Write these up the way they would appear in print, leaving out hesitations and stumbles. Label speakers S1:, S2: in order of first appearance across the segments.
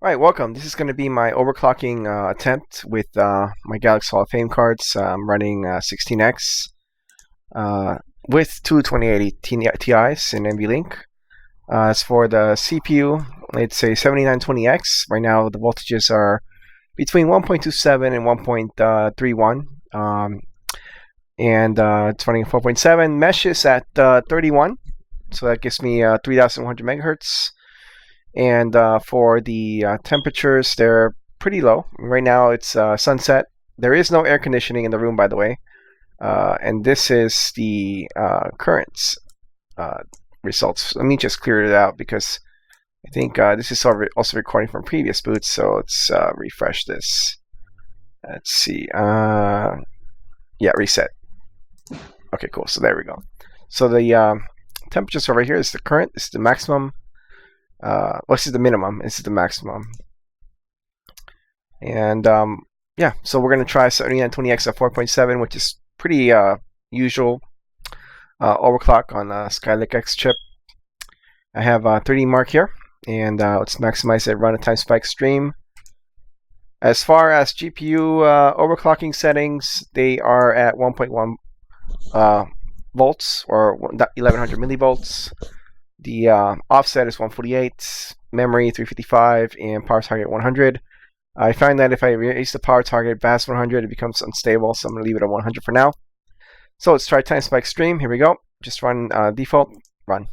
S1: Alright, welcome. This is going to be my overclocking attempt with my Galax Hall of Fame cards. I'm running 16X with two 2080 Ti's in NVLink. As for the CPU, it's a 7920X. Right now the voltages are between 1.27 and 1.31. It's running 4.7. Mesh is at 31, so that gives me 3100 megahertz. And for the temperatures, they're pretty low. Right now it's sunset. There is no air conditioning in the room, by the way. And this is the current results. Let me just clear it out because I think this is also recording from previous boots. So let's refresh this. Let's see. Yeah, reset. Okay, cool. So there we go. So the temperatures over here is the current. This is the maximum. This is the minimum. This is the maximum. And yeah, so we're gonna try 7920X at 4.7, which is pretty usual overclock on a Skylake X chip. I have 3D Mark here, and let's maximize it. Run a time spike stream. As far as GPU overclocking settings, they are at 1.1 volts or 1100 millivolts. The offset is 148, memory 355, and power target 100. I find that if I raise the power target past 100, it becomes unstable, so I'm going to leave it at 100 for now. So let's try time spike stream. Here we go. Just run default, run.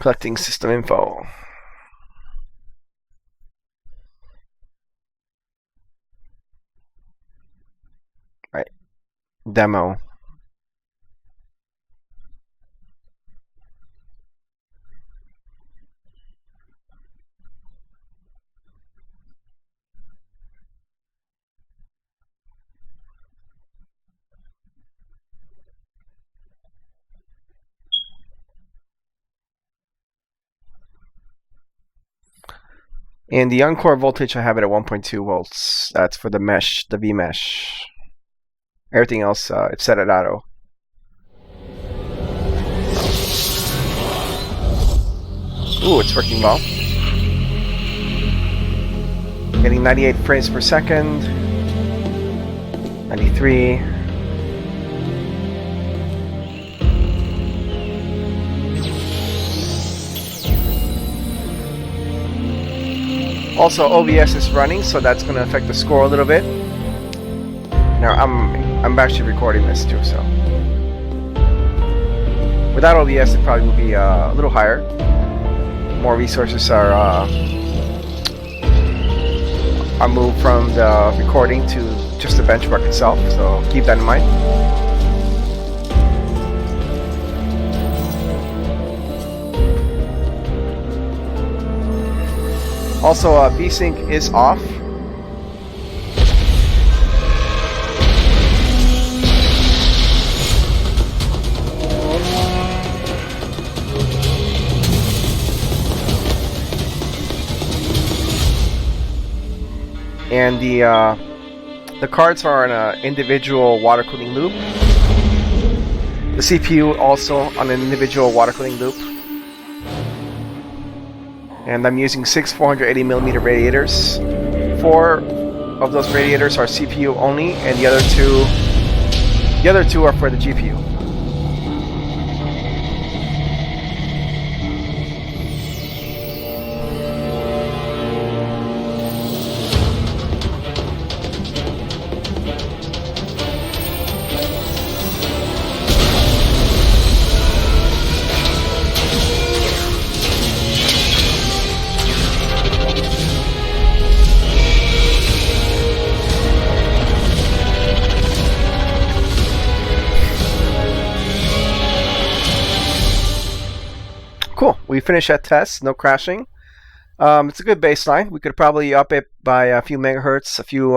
S1: Collecting system info. Right. Demo. And the Encore voltage, I have it at 1.2 volts. That's for the mesh, the V mesh. Everything else, it's set at auto. Ooh, it's working well. Getting 98 frames per second. 93. Also, OBS is running, so that's going to affect the score a little bit. Now, I'm actually recording this too, so without OBS, it probably will be a little higher. More resources are moved from the recording to just the benchmark itself, so keep that in mind. Also, VSync is off. And the cards are on an individual water cooling loop. The CPU also on an individual water cooling loop. And I'm using 6 480mm radiators. 4 of those radiators are CPU only, and the other two are for the GPU. Cool. We finished that test. No crashing. It's a good baseline. We could probably up it by a few megahertz, a few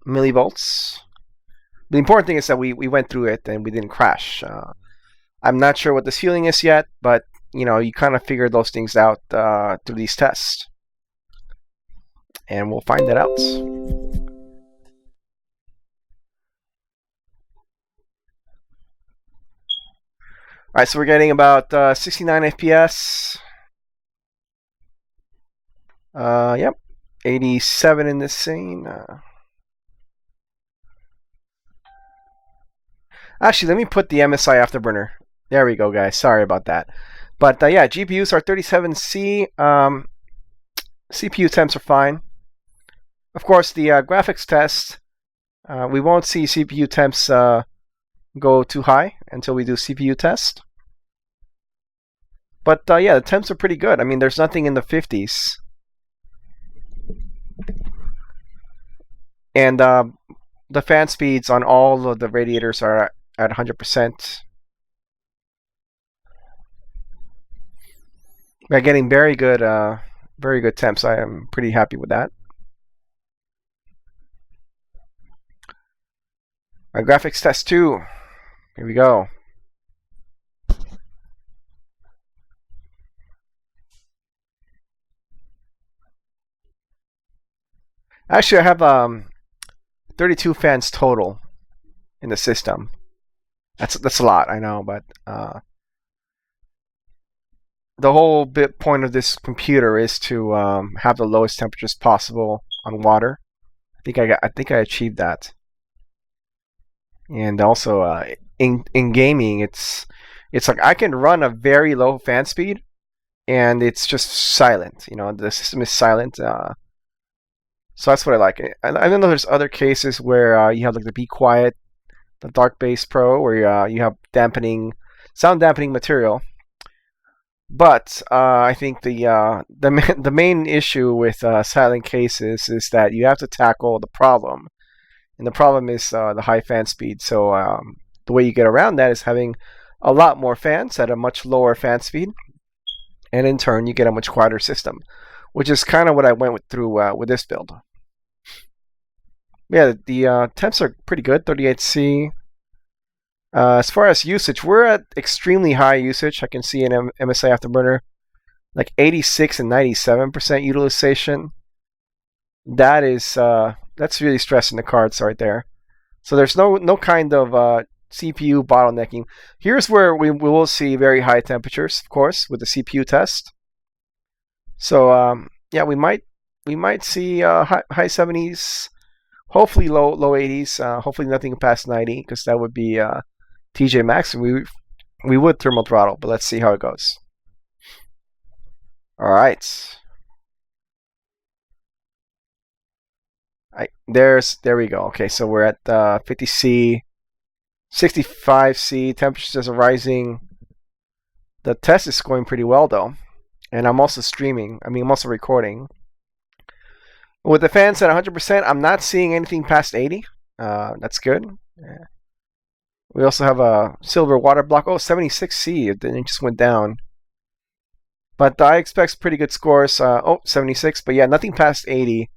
S1: millivolts. The important thing is that we went through it and we didn't crash. I'm not sure what the ceiling is yet, but you kind of figure those things out through these tests, and we'll find that out. All right, so we're getting about 69 FPS. Yep, 87 in this scene. Actually, let me put the MSI Afterburner. There we go, guys. Sorry about that. But yeah, GPUs are 37C. CPU temps are fine. Of course, the graphics test, we won't see CPU temps go too high until we do CPU test. But yeah, the temps are pretty good. I mean, there's nothing in the 50s. And the fan speeds on all of the radiators are at 100%. We're getting very good temps. I am pretty happy with that. Our graphics test 2. Here we go. Actually, I have 32 fans total in the system. That's a lot, I know, but the whole point of this computer is to have the lowest temperatures possible on water. I think I achieved that. And also in gaming, it's like I can run a very low fan speed, and it's just silent. The system is silent. So that's what I like. I know there's other cases where you have like the Be Quiet, the Dark Base Pro, where you have sound dampening material. But I think the main issue with silent cases is that you have to tackle the problem, and the problem is the high fan speed. So the way you get around that is having a lot more fans at a much lower fan speed, and in turn you get a much quieter system, which is kind of what I went through with this build. Yeah, the temps are pretty good, 38C. As far as usage, we're at extremely high usage. I can see in MSI Afterburner like 86 and 97% utilization. That's really stressing the cards right there. So there's no kind of CPU bottlenecking. Here's where we will see very high temperatures, of course, with the CPU test. So yeah, we might see high 70s, hopefully low 80s, hopefully nothing past 90, because that would be TJ Maxx, and we would thermal throttle, but let's see how it goes. All right. There we go. Okay, so we're at 50C, 65C. Temperatures are rising. The test is going pretty well though, and I'm also streaming. I'm also recording. With the fans at 100%, I'm not seeing anything past 80. That's good. Yeah. We also have a silver water block. Oh, 76C. It just went down. But I expect pretty good scores. 76. But yeah, nothing past 80. If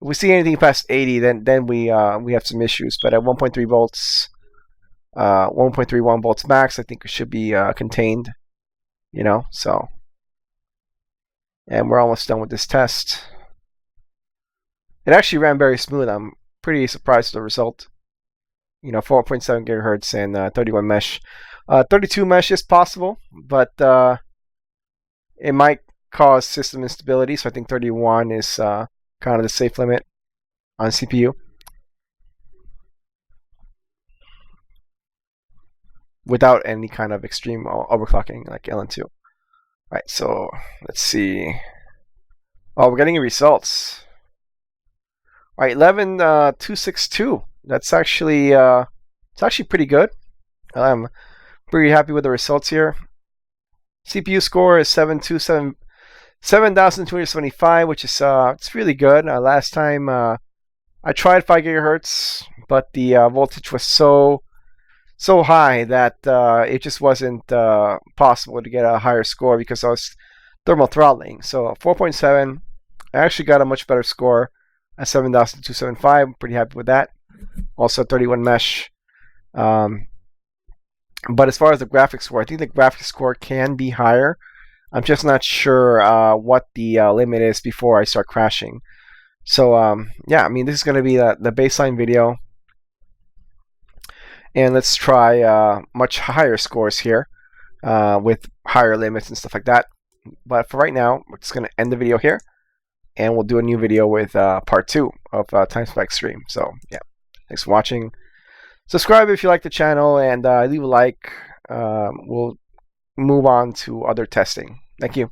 S1: we see anything past 80, then we have some issues. But at 1.3 volts, 1.31 volts max, I think it should be contained. So. And we're almost done with this test. It actually ran very smooth. I'm pretty surprised with the result. 4.7 gigahertz and 31 mesh. 32 mesh is possible, but it might cause system instability. So I think 31 is kind of the safe limit on CPU. Without any kind of extreme overclocking like LN2. All right, so let's see. Oh, we're getting results. All right, 11,262. That's actually it's actually pretty good. I'm pretty happy with the results here. CPU score is 7,275, which is it's really good. Last time I tried 5 gigahertz, but the voltage was so high that it just wasn't possible to get a higher score because I was thermal throttling. So 4.7, I actually got a much better score at 7,275. I'm pretty happy with that. Also 31 mesh. But as far as the graphics score, I think the graphics score can be higher. I'm just not sure what the limit is before I start crashing. So yeah, I mean, this is going to be the baseline video. And let's try much higher scores here with higher limits and stuff like that. But for right now, we're just going to end the video here. And we'll do a new video with part 2 of Time Spike Stream. So yeah, thanks for watching. Subscribe if you like the channel, and leave a like. We'll move on to other testing. Thank you.